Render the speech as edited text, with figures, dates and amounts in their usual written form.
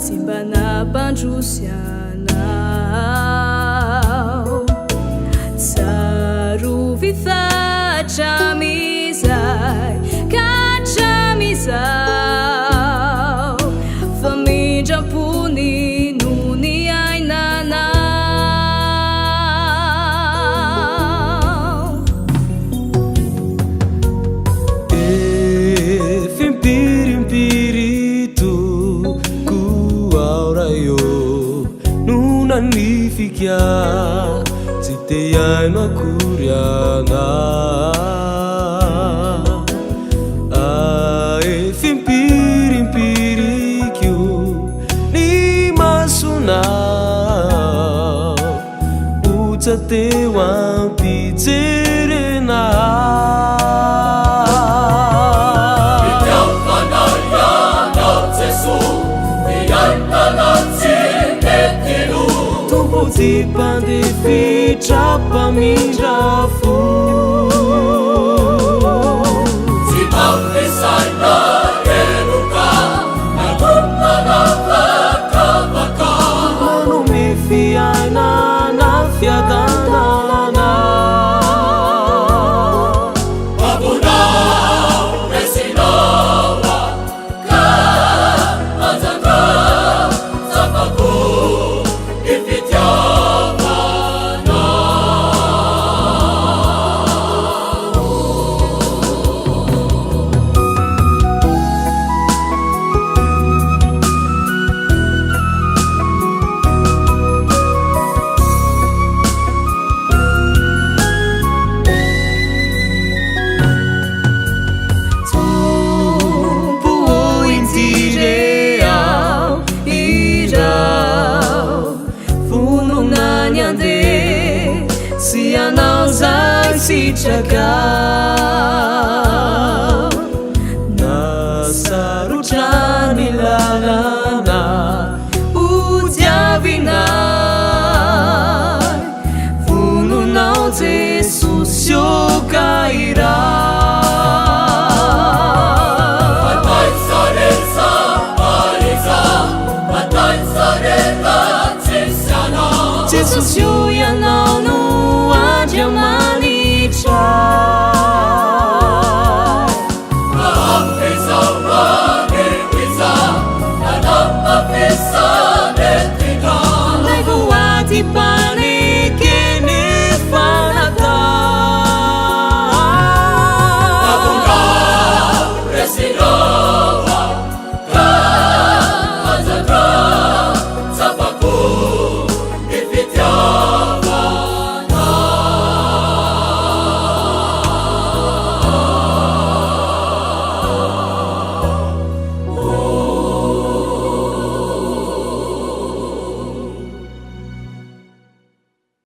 Simba na banjusianao Tsarovitha tramizay katramizao Famindram-pony no ny ainanao Fikia Siteyai no kuriana Ae fimpirim-pirikyo Ni masuna Utsateu ampizerena Ti pandefitra pamindrafo Ti mampisaina eruka Nagumana vakavaka Manumifiaina na fiadanana Abunau esinawa Ka azanga Zapaku Ifitya Sitragao Nasarutrany lalana Udiavinay Vononao Jesus iokaira Matay saresa pariza Matay sareta tisiana Jesus